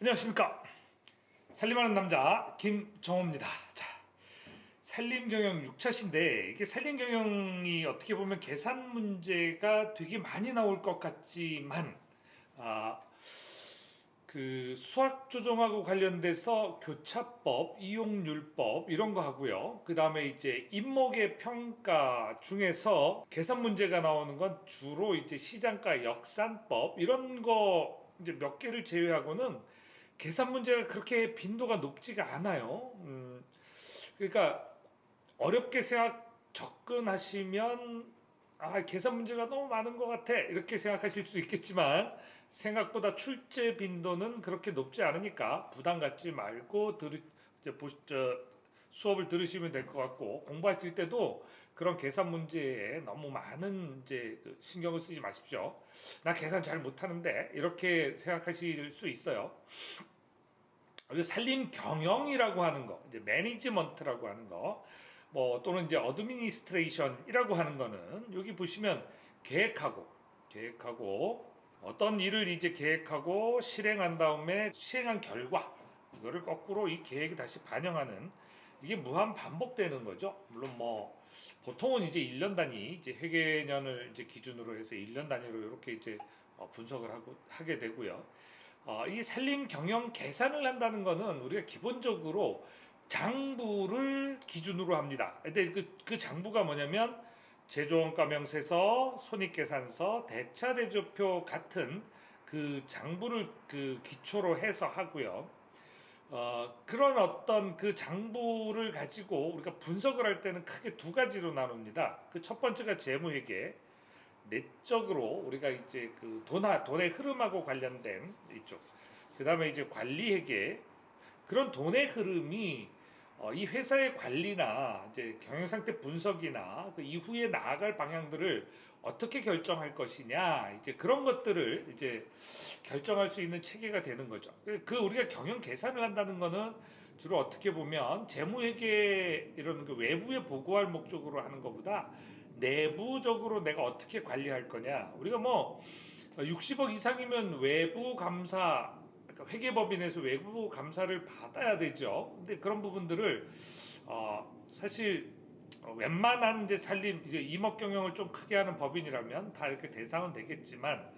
안녕하십니까. 살림하는 남자 김정호입니다. 자, 산림경영 6차신데 이게 산림경영이 어떻게 보면 계산 문제가 되게 많이 나올 것 같지만 아, 그 수학 조정하고 관련돼서 교차법, 이용률법 이런 거 하고요. 그 다음에 이제 인목의 평가 중에서 계산 문제가 나오는 건 주로 이제 시장가 역산법 이런 거 이제 몇 개를 제외하고는 계산 문제가 그렇게 빈도가 높지가 않아요. 그러니까 어렵게 접근하시면 계산 문제가 너무 많은 것 같아 이렇게 생각하실 수 있겠지만 생각보다 출제 빈도는 그렇게 높지 않으니까 부담 갖지 말고 이제 수업을 들으시면 될 것 같고 공부하실 때도 그런 계산 문제에 너무 많은 이제 신경을 쓰지 마십시오. 나 계산 잘 못하는데 이렇게 생각하실 수 있어요. 산림 경영이라고 하는 거, 이제 매니지먼트라고 하는 거, 뭐 또는 이제 어드미니스트레이션이라고 하는 거는 여기 보시면 계획하고 어떤 일을 이제 계획하고 실행한 다음에 실행한 결과 이거를 거꾸로 이 계획에 다시 반영하는 이게 무한 반복되는 거죠. 물론 뭐 보통은 이제 1년 단위 이제 회계년을 이제 기준으로 해서 1년 단위로 이렇게 이제 분석을 하게 되고요. 이 산림 경영 계산을 한다는 거는 우리가 기본적으로 장부를 기준으로 합니다. 근데 그 장부가 뭐냐면 제조원가 명세서, 손익계산서, 대차대조표 같은 그 장부를 그 기초로 해서 하고요. 그런 어떤 그 장부를 가지고 우리가 분석을 할 때는 크게 두 가지로 나눕니다. 그 첫 번째가 재무회계, 내적으로 우리가 이제 그 돈의 흐름하고 관련된 이쪽. 그 다음에 이제 관리회계, 그런 돈의 흐름이 이 회사의 관리나 이제 경영 상태 분석이나 그 이후에 나아갈 방향들을 어떻게 결정할 것이냐 이제 그런 것들을 이제 결정할 수 있는 체계가 되는 거죠. 그 우리가 경영 계산을 한다는 거는 주로 어떻게 보면 재무회계 이런 그 외부에 보고할 목적으로 하는 것보다 내부적으로 내가 어떻게 관리할 거냐. 우리가 뭐 60억 이상이면 외부 감사, 그러니까 회계법인에서 외부 감사를 받아야 되죠. 근데 그런 부분들을 사실 웬만한 이제 살림 이제 임업 경영을 좀 크게 하는 법인이라면 다 이렇게 대상은 되겠지만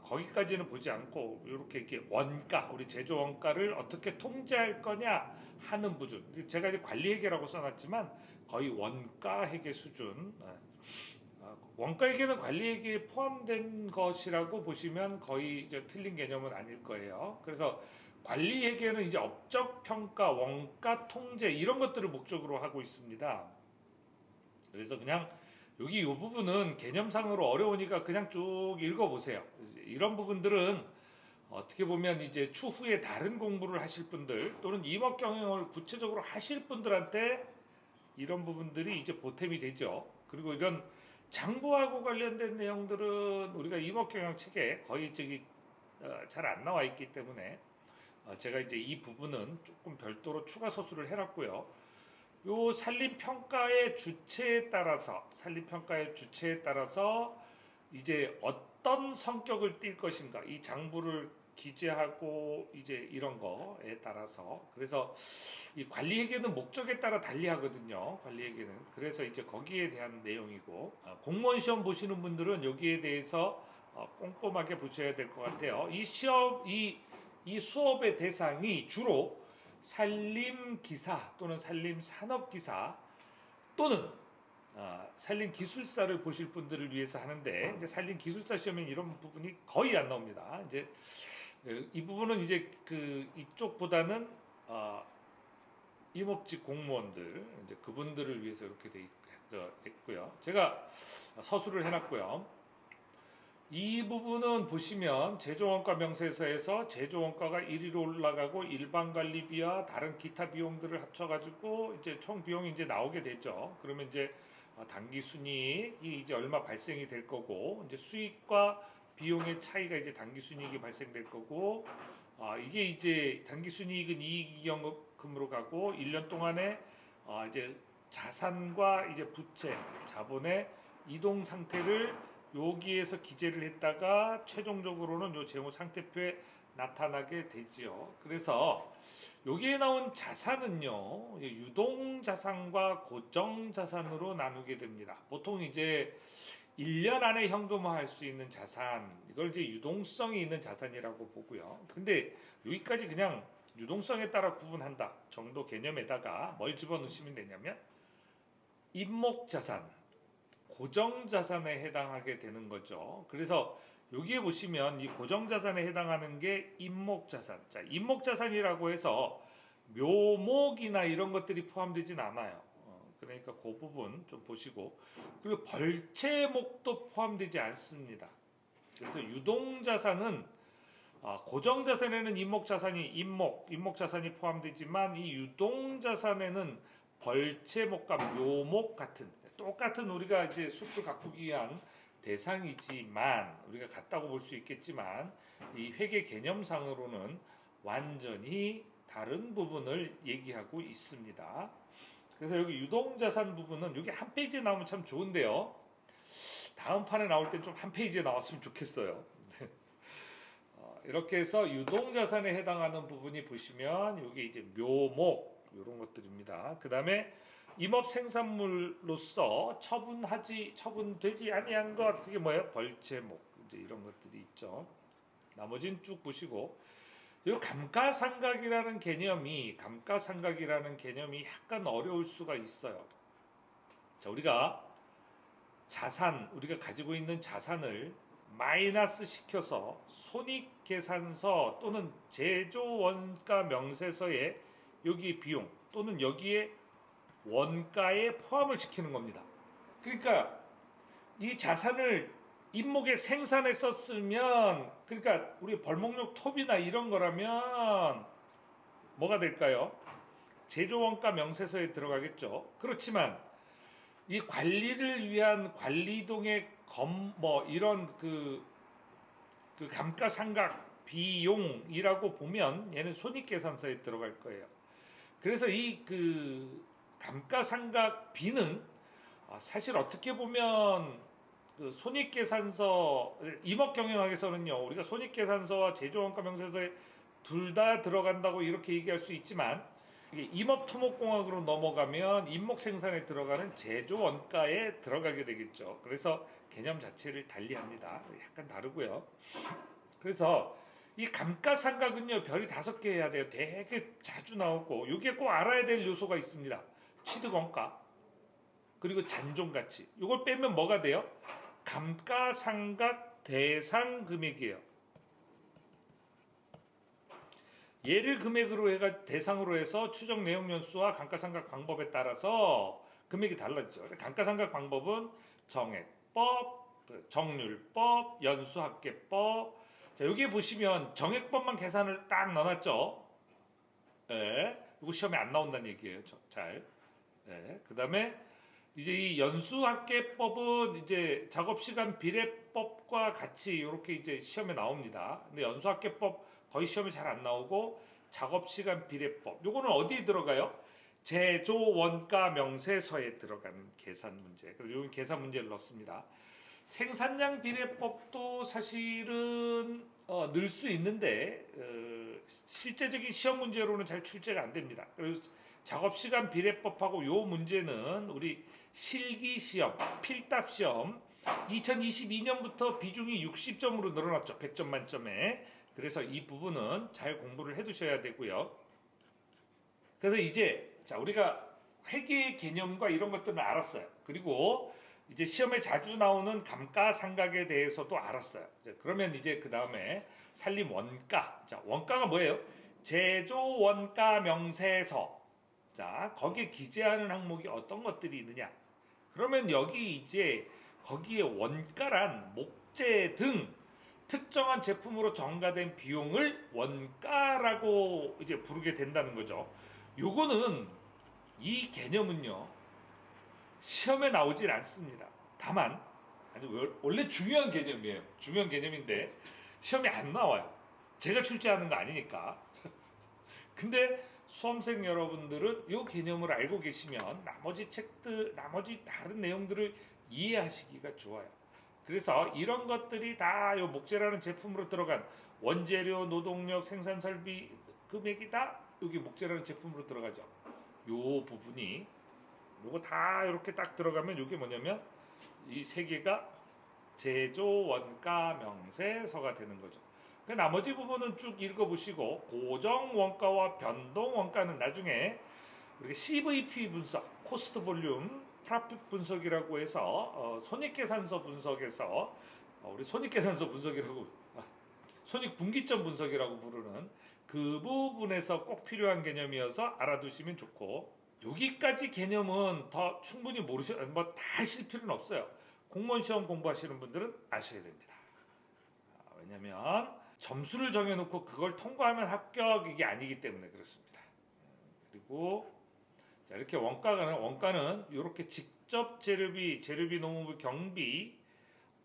거기까지는 보지 않고 이렇게 원가 우리 제조 원가를 어떻게 통제할 거냐 하는 부분 제가 이제 관리 회계라고 써놨지만 거의 원가 회계 수준 원가 회계는 관리 회계에 포함된 것이라고 보시면 거의 이제 틀린 개념은 아닐 거예요. 그래서 관리 회계는 이제 업적 평가, 원가 통제 이런 것들을 목적으로 하고 있습니다. 그래서 그냥 여기 이 부분은 개념상으로 어려우니까 그냥 쭉 읽어보세요. 이런 부분들은 어떻게 보면 이제 추후에 다른 공부를 하실 분들 또는 임업 경영을 구체적으로 하실 분들한테 이런 부분들이 이제 보탬이 되죠. 그리고 이런 장부하고 관련된 내용들은 우리가 임업 경영 책에 거의 저기 잘 안 나와 있기 때문에 제가 이제 이 부분은 조금 별도로 추가 서술을 해놨고요. 요 산림평가의 주체에 따라서 이제 어떤 성격을 띨 것인가 이 장부를 기재하고 이제 이런 거에 따라서 그래서 이 관리회계는 목적에 따라 달리하거든요. 관리회계는 그래서 이제 거기에 대한 내용이고 공무원 시험 보시는 분들은 여기에 대해서 꼼꼼하게 보셔야 될 것 같아요. 이 수업의 대상이 주로 산림기사 또는 산림산업기사 또는 산림기술사를 보실 분들을 위해서 하는데 이제 산림기술사 시험엔 이런 부분이 거의 안 나옵니다. 이제 이 부분은 이제 그 이쪽보다는 임업직 공무원들 이제 그분들을 위해서 이렇게 돼 있고요. 제가 서술을 해놨고요. 이 부분은 보시면 제조원가 명세서에서 제조원가가 1위로 올라가고 일반관리비와 다른 기타 비용들을 합쳐가지고 이제 총 비용이 이제 나오게 되죠. 그러면 이제 당기순이익이 이제 얼마 발생이 될 거고 이제 수익과 비용의 차이가 이제 당기순이익이 발생될 거고 이게 이제 당기순이익은 이익이익금으로 가고 1년 동안에 이제 자산과 이제 부채, 자본의 이동 상태를 여기에서 기재를 했다가 최종적으로는 요 재무 상태표에 나타나게 되지요. 그래서 여기에 나온 자산은요, 유동 자산과 고정 자산으로 나누게 됩니다. 보통 이제 1년 안에 현금화할 수 있는 자산, 이걸 이제 유동성이 있는 자산이라고 보고요. 근데 여기까지 그냥 유동성에 따라 구분한다 정도 개념에다가 뭘 집어넣으시면 되냐면 임목 자산, 고정 자산에 해당하게 되는 거죠. 그래서 여기에 보시면 이 고정 자산에 해당하는 게 임목 자산. 자, 임목 자산이라고 해서 묘목이나 이런 것들이 포함되진 않아요. 그러니까 그 부분 좀 보시고, 그리고 벌채목도 포함되지 않습니다. 그래서 유동 자산은 고정 자산에는 임목 자산이 포함되지만 이 유동 자산에는 벌채목과 묘목 같은 똑같은 우리가 이제 수표 가꾸기 위한 대상이지만 우리가 같다고 볼 수 있겠지만 이 회계 개념상으로는 완전히 다른 부분을 얘기하고 있습니다. 그래서 여기 유동자산 부분은 여기 한 페이지에 나오면 참 좋은데요. 다음 판에 나올 땐 좀 한 페이지에 나왔으면 좋겠어요. 이렇게 해서 유동자산에 해당하는 부분이 보시면 여기 이제 묘목 이런 것들입니다. 그 다음에 임업 생산물로서 처분되지 아니한 것, 그게 뭐예요? 벌채목, 이제 이런 것들이 있죠. 나머지는 쭉 보시고, 이 감가상각이라는 개념이 약간 어려울 수가 있어요. 자, 우리가 가지고 있는 자산을 마이너스 시켜서 손익계산서 또는 제조원가 명세서에 여기 비용 또는 여기에 원가에 포함을 시키는 겁니다. 그러니까 이 자산을 임목에 생산했었으면, 그러니까 우리 벌목욕 톱이나 이런 거라면 뭐가 될까요? 제조원가 명세서에 들어가겠죠. 그렇지만 이 관리를 위한 관리동의 이런 그 감가상각 비용이라고 보면 얘는 손익계산서에 들어갈 거예요. 그래서 이 감가상각비는 사실 어떻게 보면 그 손익계산서 임업경영학에서는요, 우리가 손익계산서와 제조원가명세서에 둘 다 들어간다고 이렇게 얘기할 수 있지만 이게 임업토목공학으로 넘어가면 임목생산에 들어가는 제조원가에 들어가게 되겠죠. 그래서 개념 자체를 달리합니다. 약간 다르고요. 그래서 이 감가상각은요, 별이 5개 해야 돼요. 되게 자주 나오고 여기에 꼭 알아야 될 요소가 있습니다. 취득원가 그리고 잔존가치. 이걸 빼면 뭐가 돼요? 감가상각 대상 금액이에요. 얘를 금액으로 대상으로 해서 추정 내용 연수와 감가상각 방법에 따라서 금액이 달라지죠. 감가상각 방법은 정액법, 정률법, 연수합계법. 자, 여기 보시면 정액법만 계산을 딱 넣어놨죠. 예, 이거 시험에 안 나온다는 얘기예요. 잘. 예, 그다음에 이제 이 연수합계법은 이제 작업시간 비례법과 같이 이렇게 이제 시험에 나옵니다. 근데 연수합계법 거의 시험에 잘 안 나오고 작업시간 비례법 요거는 어디에 들어가요? 제조원가 명세서에 들어가는 계산 문제. 그래서 여기 계산 문제를 넣습니다. 생산량 비례법도 사실은 넣을 수 있는데 실제적인 시험 문제로는 잘 출제가 안 됩니다. 그래서 작업시간 비례법하고 요 문제는 우리 실기시험, 필답시험 2022년부터 비중이 60점으로 늘어났죠. 100점 만점에. 그래서 이 부분은 잘 공부를 해두셔야 되고요. 그래서 이제 우리가 회계 개념과 이런 것들은 알았어요. 그리고 이제 시험에 자주 나오는 감가상각에 대해서도 알았어요. 그러면 이제 그 다음에 산림 원가. 자, 원가가 뭐예요? 제조원가 명세서. 자, 거기에 기재하는 항목이 어떤 것들이 있느냐? 그러면 여기 이제 거기에 원가란 목재 등 특정한 제품으로 정가된 비용을 원가라고 이제 부르게 된다는 거죠. 요거는 이 개념은요, 시험에 나오질 않습니다. 다만 원래 중요한 개념이에요. 중요한 개념인데 시험에 안 나와요. 제가 출제하는 거 아니니까. 근데 수험생 여러분들은 이 개념을 알고 계시면 나머지 책들, 나머지 다른 내용들을 이해하시기가 좋아요. 그래서 이런 것들이 다 요 목재라는 제품으로 들어간 원재료, 노동력, 생산 설비 금액이 다 여기 목재라는 제품으로 들어가죠. 요 부분이 요거 다 이렇게 딱 들어가면 요게 뭐냐면 이 세 개가 제조 원가 명세서가 되는 거죠. 그 나머지 부분은 쭉 읽어보시고 고정 원가와 변동 원가는 나중에 우리가 CVP 분석, 코스트 볼륨 프라핏 분석이라고 해서 손익계산서 분석에서 우리 손익계산서 분석이라고 손익분기점 분석이라고 부르는 그 부분에서 꼭 필요한 개념이어서 알아두시면 좋고, 여기까지 개념은 더 충분히 뭐다 하실 필요는 없어요. 공무원 시험 공부하시는 분들은 아셔야 됩니다. 왜냐하면 점수를 정해놓고 그걸 통과하면 합격 이게 아니기 때문에 그렇습니다. 그리고 자, 이렇게 원가는 이렇게 직접 재료비, 농무부 경비,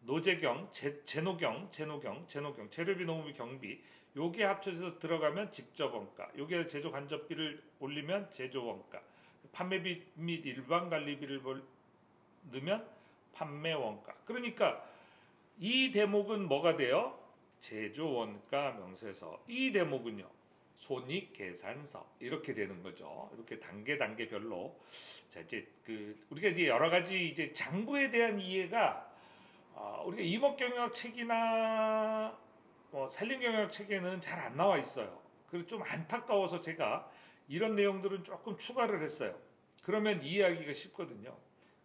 노재경, 제노경, 재료비, 농무비 경비 요게 합쳐져서 들어가면 직접 원가, 요게 제조 간접비를 올리면 제조 원가, 판매비 및 일반 관리비를 넣으면 판매 원가. 그러니까 이 대목은 뭐가 돼요? 제조 원가 명세서. 이 대목은요, 손익 계산서 이렇게 되는 거죠. 이렇게 단계별로. 자, 이제 우리가 이제 여러 가지 이제 장부에 대한 이해가 우리가 임업경영학 책이나 산림경영학 책에는 잘 안 나와 있어요. 그래서 좀 안타까워서 제가 이런 내용들은 조금 추가를 했어요. 그러면 이해하기가 쉽거든요.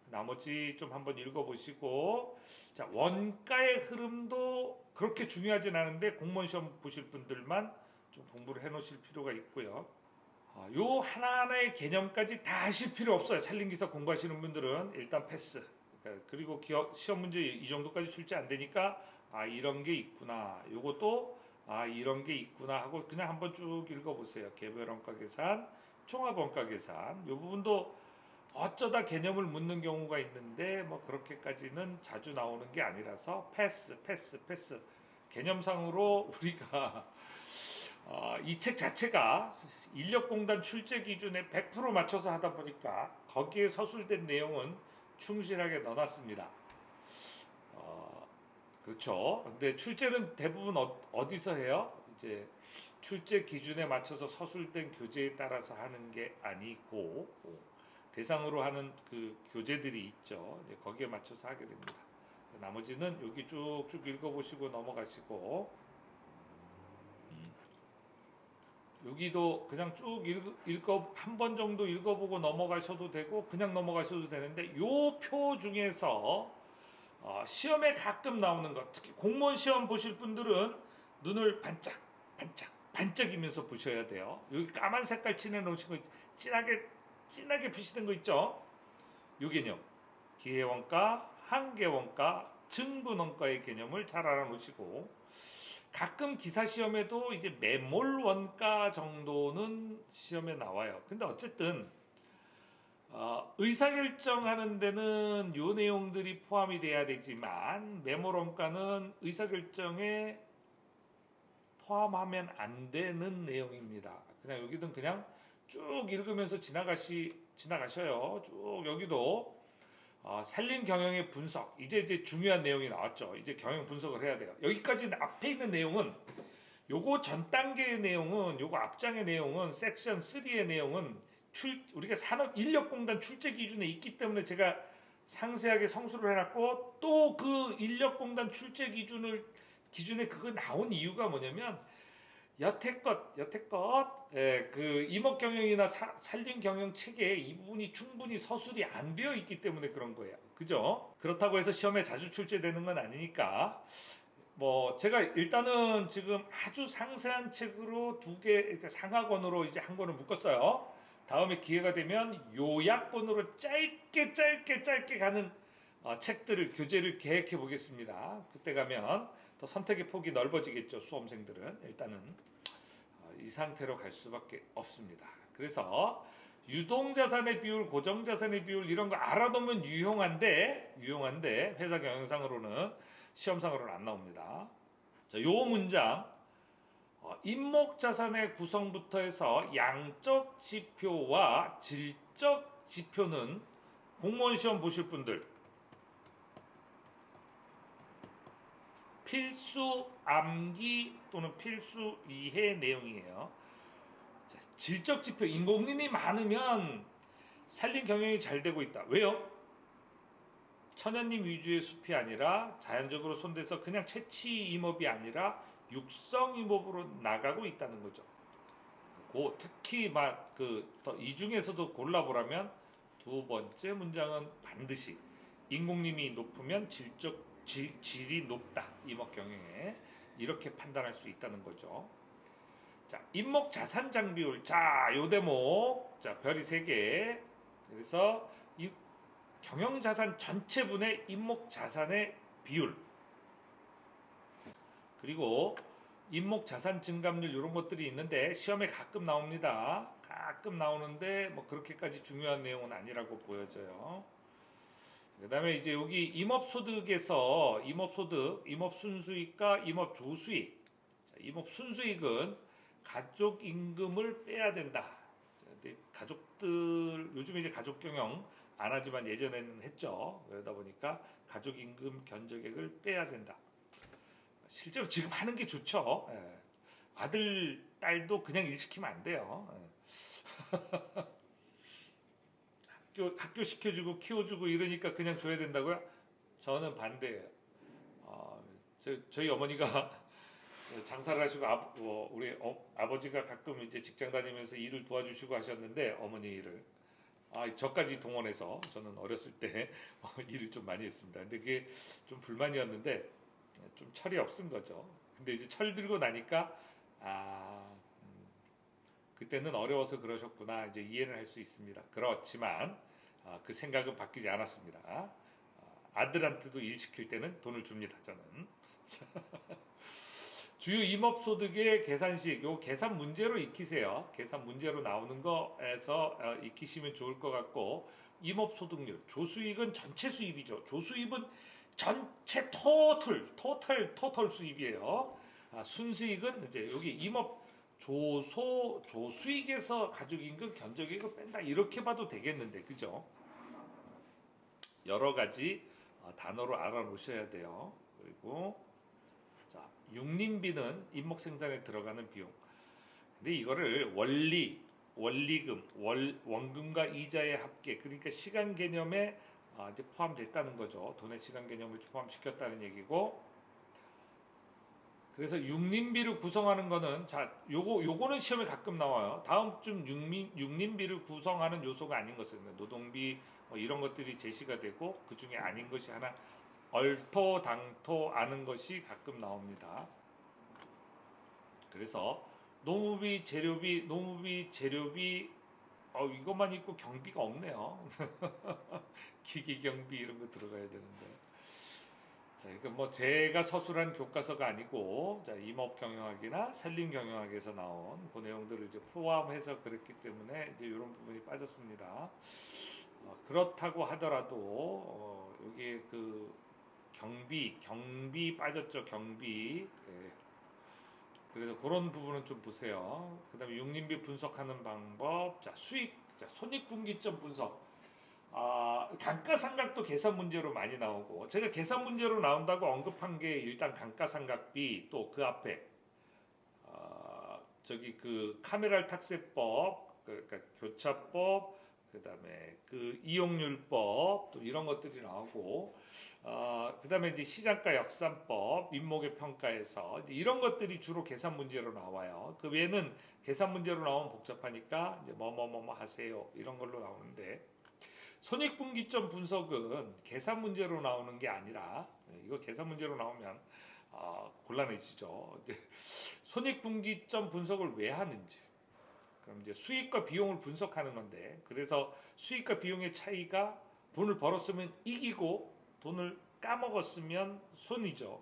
나머지 좀 한번 읽어보시고, 자, 원가의 흐름도 그렇게 중요하진 않은데 공무원 시험 보실 분들만 좀 공부를 해놓으실 필요가 있고요. 요 하나하나의 개념까지 다 하실 필요 없어요. 산림기사 공부하시는 분들은 일단 패스. 그리고 시험 문제 이 정도까지 출제 안 되니까 이런 게 있구나. 요것도 이런 게 있구나 하고 그냥 한번 쭉 읽어보세요. 개별 원가 계산, 총합 원가 계산. 요 부분도 어쩌다 개념을 묻는 경우가 있는데 뭐 그렇게까지는 자주 나오는 게 아니라서 패스. 개념상으로 우리가 이 책 자체가 인력공단 출제 기준에 100% 맞춰서 하다 보니까 거기에 서술된 내용은 충실하게 넣어놨습니다. 그렇죠. 근데 출제는 대부분 어디서 해요? 이제 출제 기준에 맞춰서 서술된 교재에 따라서 하는 게 아니고 대상으로 하는 그 교재들이 있죠. 이제 거기에 맞춰서 하게 됩니다. 나머지는 여기 쭉쭉 읽어보시고 넘어가시고, 여기도 그냥 쭉 한 번 정도 읽어보고 넘어가셔도 되고 그냥 넘어가셔도 되는데, 요 표 중에서 시험에 가끔 나오는 것, 특히 공무원 시험 보실 분들은 눈을 반짝이면서 보셔야 돼요. 여기 까만 색깔 칠해놓으신 거, 진하게 표시된 거 있죠? 요 개념, 기회원가, 한계원가, 증분원가의 개념을 잘 알아놓으시고, 가끔 기사 시험에도 이제 매몰 원가 정도는 시험에 나와요. 근데 어쨌든 의사결정하는 데는 요 내용들이 포함이 돼야 되지만 매몰 원가는 의사결정에 포함하면 안 되는 내용입니다. 그냥 여기는 그냥 쭉 읽으면서 지나가셔요. 쭉 여기도 산림 경영의 분석, 이제 중요한 내용이 나왔죠. 이제 경영 분석을 해야 돼요. 여기까지 앞에 있는 내용은, 요거 전 단계의 내용은, 요거 앞장의 내용은, 섹션 3의 내용은 우리가 산업인력공단 출제 기준에 있기 때문에 제가 상세하게 성수를 해놨고, 또 그 인력공단 출제 기준에 그거 나온 이유가 뭐냐면, 여태껏 그 임업경영이나 산림경영 체계에 이 부분이 충분히 서술이 안 되어 있기 때문에 그런 거예요. 그죠? 그렇다고 해서 시험에 자주 출제되는 건 아니니까, 뭐 제가 일단은 지금 아주 상세한 책으로 2개 이렇게 상하권으로 이제 한 권을 묶었어요. 다음에 기회가 되면 요약본으로 짧게 가는 책들을, 교재를 계획해 보겠습니다. 그때 가면 더 선택의 폭이 넓어지겠죠. 수험생들은 일단은 이 상태로 갈 수밖에 없습니다. 그래서 유동자산의 비율, 고정자산의 비율 이런 거 알아두면 유용한데 회사 경영상으로는, 시험상으로는 안 나옵니다. 자, 요 문장, 임목자산의 구성부터 해서 양적 지표와 질적 지표는 공무원 시험 보실 분들 필수 암기 또는 필수 이해 내용이에요. 자, 질적 지표 인공림이 많으면 산림 경영이 잘 되고 있다. 왜요? 천연림 위주의 숲이 아니라 자연적으로 손대서 그냥 채취 임업이 아니라 육성 임업으로 나가고 있다는 거죠. 특히 이 중에서도 골라보라면 두 번째 문장은 반드시 인공림이 높으면 질이 높다. 임업 경영에 이렇게 판단할 수 있다는 거죠. 자, 임목 자산 장비율. 자, 요 대목. 자, 별이 3개. 그래서 이 경영 자산 전체분의 임목 자산의 비율. 그리고 임목 자산 증감률 이런 것들이 있는데 시험에 가끔 나옵니다. 가끔 나오는데 뭐 그렇게까지 중요한 내용은 아니라고 보여져요. 그다음에 이제 여기 임업소득에서 임업소득, 임업순수익과 임업조수익. 임업순수익은 가족 임금을 빼야 된다. 가족들 요즘에 이제 가족 경영 안 하지만 예전에는 했죠. 그러다 보니까 가족 임금 견적액을 빼야 된다. 실제로 지금 하는 게 좋죠. 예. 아들, 딸도 그냥 일 시키면 안 돼요. 예. 학교 시켜주고 키워주고 이러니까 그냥 줘야 된다고요? 저는 반대예요. 저희 어머니가 장사를 하시고 우리 아버지가 가끔 이제 직장 다니면서 일을 도와주시고 하셨는데 어머니 일을 저까지 동원해서 저는 어렸을 때 일을 좀 많이 했습니다. 근데 그게 좀 불만이었는데 좀 철이 없은 거죠. 근데 이제 철 들고 나니까 그때는 어려워서 그러셨구나 이제 이해를 할 수 있습니다. 그렇지만 그 생각은 바뀌지 않았습니다. 아들한테도 일 시킬 때는 돈을 줍니다. 저는. 주요 임업소득의 계산식, 요 계산 문제로 익히세요. 계산 문제로 나오는 거에서 익히시면 좋을 것 같고, 임업소득률, 조수익은 전체 수입이죠. 조수입은 전체 토탈 수입이에요. 순수익은 이제 여기 임업 조수익에서 가족임금 견적액을 뺀다 이렇게 봐도 되겠는데, 그죠? 여러 가지 단어로 알아놓으셔야 돼요. 그리고 자, 육림비는 임목 생산에 들어가는 비용. 근데 이거를 원리금, 원금과 이자의 합계, 그러니까 시간 개념에 이제 포함됐다는 거죠. 돈의 시간 개념을 포함시켰다는 얘기고. 그래서 육림비를 구성하는 거는 요거는 시험에 가끔 나와요. 다음 중 육림비를 구성하는 요소가 아닌 것은 노동비 뭐 이런 것들이 제시가 되고 그 중에 아닌 것이 하나 얼토당토 아는 것이 가끔 나옵니다. 그래서 농우비, 재료비 이것만 있고 경비가 없네요. 기기 경비 이런 거 들어가야 되는데. 자, 이거 뭐 제가 서술한 교과서가 아니고 임업 경영학이나 산림 경영학에서 나온 그 내용들을 이제 포함해서 그랬기 때문에 이제 이런 부분이 빠졌습니다. 그렇다고 하더라도 여기 그 경비 빠졌죠. 경비. 예. 그래서 그런 부분은 좀 보세요. 그다음에 육림비 분석하는 방법. 손익분기점 분석. 감가상각도 계산 문제로 많이 나오고 제가 계산 문제로 나온다고 언급한 게 일단 감가상각비 또 그 앞에 그 카메랄 탁세법 그러니까 교차법 그다음에 그 이용률법 또 이런 것들이 나오고 그다음에 이제 시장가 역산법 민목의 평가에서 이런 것들이 주로 계산 문제로 나와요. 그 외에는 계산 문제로 나오면 복잡하니까 이제 뭐뭐뭐 하세요 이런 걸로 나오는데 손익분기점 분석은 계산 문제로 나오는 게 아니라 이거 계산 문제로 나오면 곤란해지죠. 손익분기점 분석을 왜 하는지 그럼 이제 수익과 비용을 분석하는 건데 그래서 수익과 비용의 차이가 돈을 벌었으면 이기고 돈을 까먹었으면 손이죠.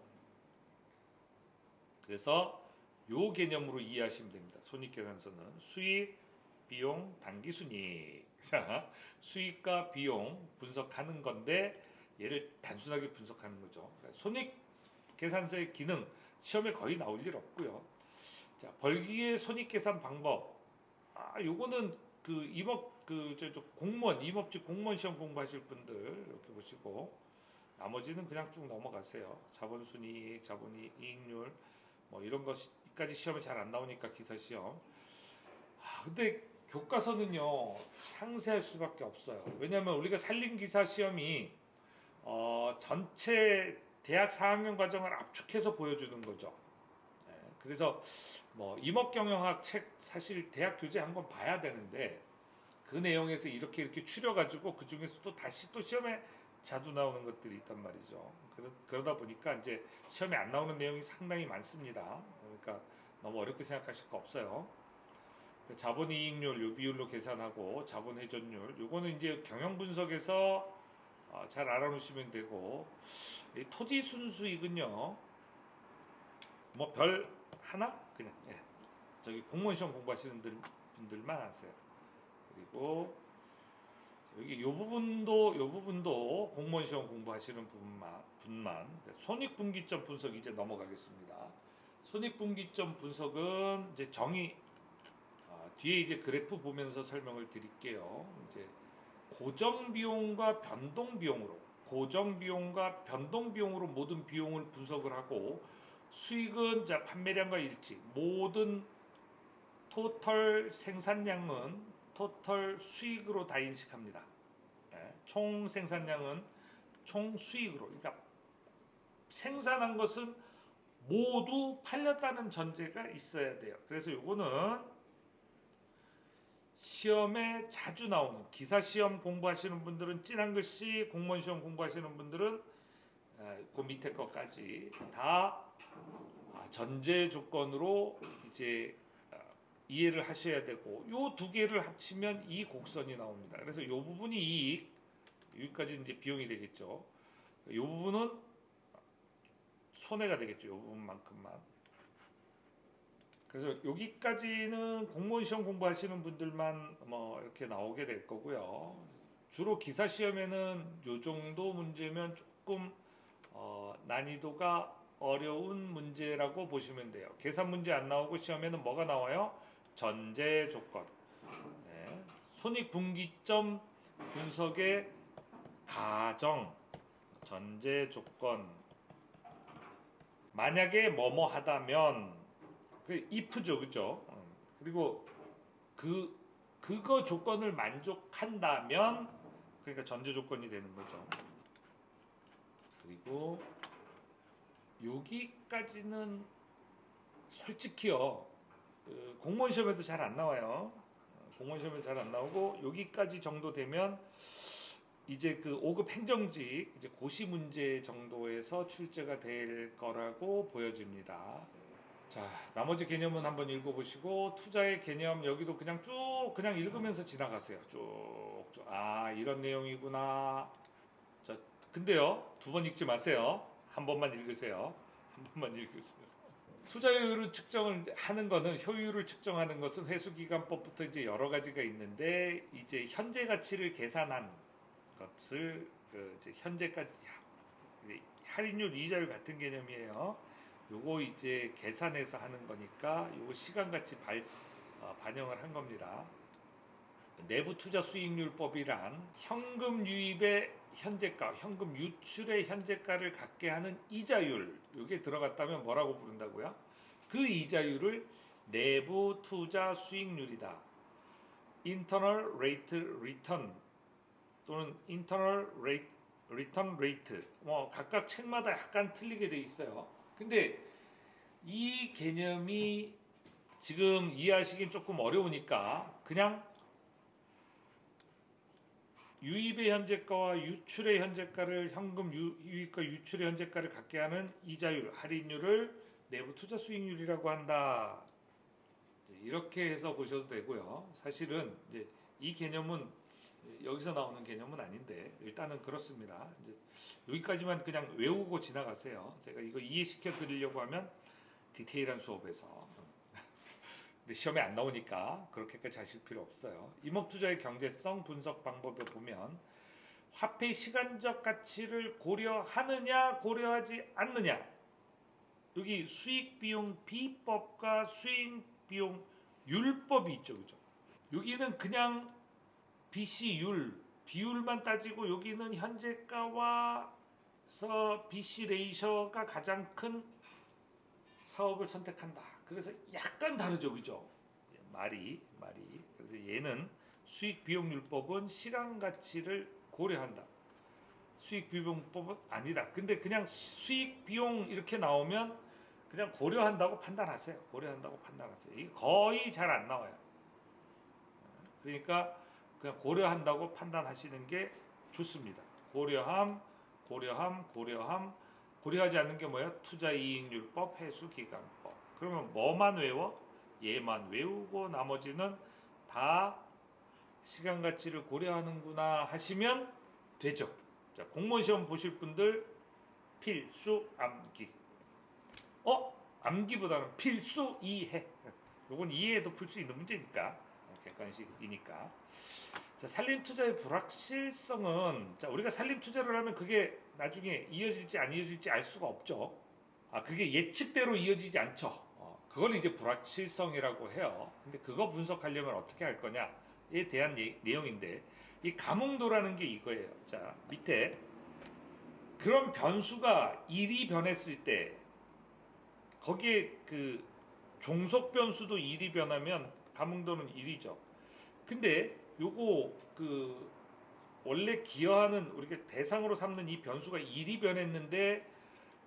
그래서 요 개념으로 이해하시면 됩니다. 손익계산서는 수익, 비용, 단기순이익. 자, 수익과 비용 분석하는 건데 얘를 단순하게 분석하는 거죠. 그러니까 손익계산서의 기능 시험에 거의 나올 일 없고요. 자, 벌기의 손익계산 방법. 요거는 공무원 임업직 공무원 시험 공부하실 분들 이렇게 보시고 나머지는 그냥 쭉 넘어가세요. 자본순이익, 자본이익률 뭐 이런 것까지 시험에 잘 안 나오니까 기사 시험. 근데 교과서는요 상세할 수밖에 없어요. 왜냐하면 우리가 산림기사 시험이 전체 대학 4학년 과정을 압축해서 보여주는 거죠. 예, 그래서 뭐 임업경영학 책 사실 대학 교재 한번 봐야 되는데 그 내용에서 이렇게 추려가지고 그 중에서 또 다시 또 시험에 자주 나오는 것들이 있단 말이죠. 그러다 보니까 이제 시험에 안 나오는 내용이 상당히 많습니다. 그러니까 너무 어렵게 생각하실 거 없어요. 자본이익률 요 비율로 계산하고 자본회전율 요거는 이제 경영 분석에서 잘 알아놓으시면 되고, 이 토지 순수익은요 뭐 별 하나 그냥 저기 공무원 시험 공부하시는 분들만 아세요. 그리고 여기 요 부분도 공무원 시험 공부하시는 분만 손익분기점 분석 이제 넘어가겠습니다. 손익분기점 분석은 이제 뒤에 이제 그래프 보면서 설명을 드릴게요. 이제 고정 비용으로 모든 비용을 분석을 하고, 수익은 자 판매량과 일치, 모든 토털 생산량은 토털 수익으로 다 인식합니다. 총 생산량은 총 수익으로, 그러니까 생산한 것은 모두 팔렸다는 전제가 있어야 돼요. 그래서 요거는 시험에 자주 나오는, 기사 시험 공부하시는 분들은 진한 글씨, 공무원 시험 공부하시는 분들은 그 밑에 것까지 다 전제 조건으로 이제 이해를 하셔야 되고, 요 두 개를 합치면 이 곡선이 나옵니다. 그래서 요 부분이 이익, 여기까지 이제 비용이 되겠죠. 요 부분은 손해가 되겠죠. 요 부분만큼만. 그래서 여기까지는 공무원 시험 공부하시는 분들만 뭐 이렇게 나오게 될 거고요. 주로 기사 시험에는 요 정도 문제면 조금 난이도가 어려운 문제라고 보시면 돼요. 계산 문제 안 나오고 시험에는 뭐가 나와요? 전제 조건. 네. 손익분기점 분석의 가정, 전제 조건. 만약에 뭐뭐 하다면, 그 if죠, 그죠? 그리고 그거 조건을 만족한다면, 그러니까 전제 조건이 되는 거죠. 그리고 여기까지는 솔직히요 공무원 시험에도 잘 안 나와요. 공무원 시험에 잘 안 나오고, 여기까지 정도 되면 이제 그 5급 행정직 이제 고시 문제 정도에서 출제가 될 거라고 보여집니다. 자, 나머지 개념은 한번 읽어보시고, 투자의 개념 여기도 그냥 쭉 그냥 읽으면서 지나가세요. 쭉. 이런 내용이구나. 자, 근데요, 두 번 읽지 마세요. 한 번만 읽으세요. 한 번만 읽으세요. 투자효율을 측정을 하는 거는, 효율을 측정하는 것은 회수기간법부터 이제 여러 가지가 있는데, 이제 현재 가치를 계산한 것을 이제 현재까지 이제 할인율, 이자율 같은 개념이에요. 요거 이제 계산해서 하는 거니까 요거 시간같이 반영을 한 겁니다. 내부 투자 수익률법이란 현금 유입의 현재가, 현금 유출의 현재가를 갖게 하는 이자율, 요게 들어갔다면 뭐라고 부른다고요? 그 이자율을 내부 투자 수익률이다. Internal Rate Return 또는 Internal Return Rate, 뭐 각각 책마다 약간 틀리게 돼 있어요. 근데 이 개념이 지금 이해하시긴 조금 어려우니까 그냥 유입의 현재가와 유출의 현재가를, 현금 유입과 유출의 현재가를 갖게 하는 이자율, 할인율을 내부 투자 수익률이라고 한다. 이렇게 해서 보셔도 되고요. 사실은 이제 이 개념은 여기서 나오는 개념은 아닌데 일단은 그렇습니다. 이제 여기까지만 그냥 외우고 지나가세요. 제가 이거 이해시켜 드리려고 하면 디테일한 수업에서 근데 시험에 안 나오니까 그렇게까지 하실 필요 없어요. 임업투자의 경제성 분석 방법에 보면 화폐 시간적 가치를 고려하느냐 고려하지 않느냐, 여기 수익비용 비법과 수익비용 율법이 있죠, 그죠? 여기는 그냥 BC율 비율만 따지고, 여기는 현재가와 BC 레이셔가 가장 큰 사업을 선택한다. 그래서 약간 다르죠, 그죠? 말이. 그래서 얘는 수익 비용률법은 시간 가치를 고려한다. 수익 비용법은 아니다. 근데 그냥 수익 비용 이렇게 나오면 그냥 고려한다고 판단하세요. 이게 거의 잘 안 나와요. 그러니까 그냥 고려한다고 판단하시는 게 좋습니다. 고려하지 않는 게 뭐야? 투자이익률법, 회수기간법. 그러면 뭐만 외워? 얘만 외우고 나머지는 다 시간 가치를 고려하는구나 하시면 되죠. 자, 공무원 시험 보실 분들 필수 암기. 암기보다는 필수 이해. 요건 이해해도 풀 수 있는 문제니까. 객관식이니까. 자, 살림 투자의 불확실성은, 자, 우리가 살림 투자를 하면 그게 나중에 이어질지 안 이어질지 알 수가 없죠. 그게 예측대로 이어지지 않죠. 그걸 이제 불확실성이라고 해요. 근데 그거 분석하려면 어떻게 할 거냐에 대한 내용인데, 이 감흥도라는 게 이거예요. 자, 밑에 그런 변수가 1이 변했을 때 거기에 그 종속 변수도 1이 변하면 감흥도는 1이죠. 근데 요거 그 원래 기여하는 우리가 대상으로 삼는 이 변수가 1이 변했는데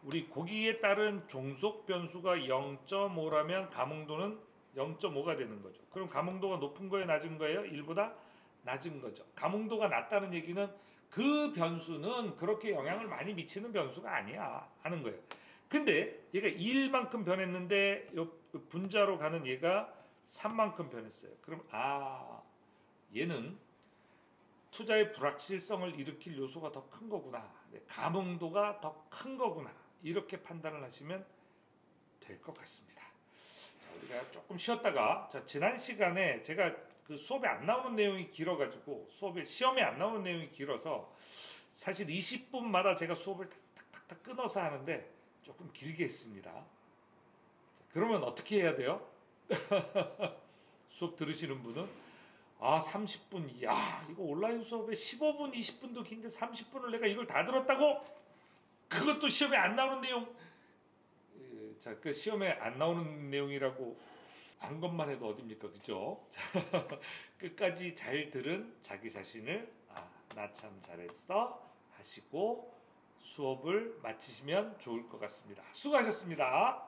우리 거기에 따른 종속 변수가 0.5라면 감흥도는 0.5가 되는 거죠. 그럼 감흥도가 높은 거예요, 낮은 거예요? 1보다 낮은 거죠. 감흥도가 낮다는 얘기는 그 변수는 그렇게 영향을 많이 미치는 변수가 아니야 하는 거예요. 근데 얘가 1만큼 변했는데 요 분자로 가는 얘가 3만큼 변했어요. 그럼 얘는 투자의 불확실성을 일으킬 요소가 더 큰 거구나. 감흥도가 더 큰 거구나. 이렇게 판단을 하시면 될 것 같습니다. 자, 우리가 조금 쉬었다가 지난 시간에 제가 그 수업에 안 나오는 내용이 길어가지고 시험에 안 나오는 내용이 길어서 사실 20분마다 제가 수업을 탁탁탁 끊어서 하는데 조금 길게 했습니다. 자, 그러면 어떻게 해야 돼요? 수업 들으시는 분은 30분, 이거 온라인 수업에 15분, 20분도 긴데 30분을 내가 이걸 다 들었다고? 그것도 시험에 안 나오는 내용. 자, 그 시험에 안 나오는 내용이라고 한 것만 해도 어딥니까, 그죠? 끝까지 잘 들은 자기 자신을 나 참 잘했어 하시고 수업을 마치시면 좋을 것 같습니다. 수고하셨습니다.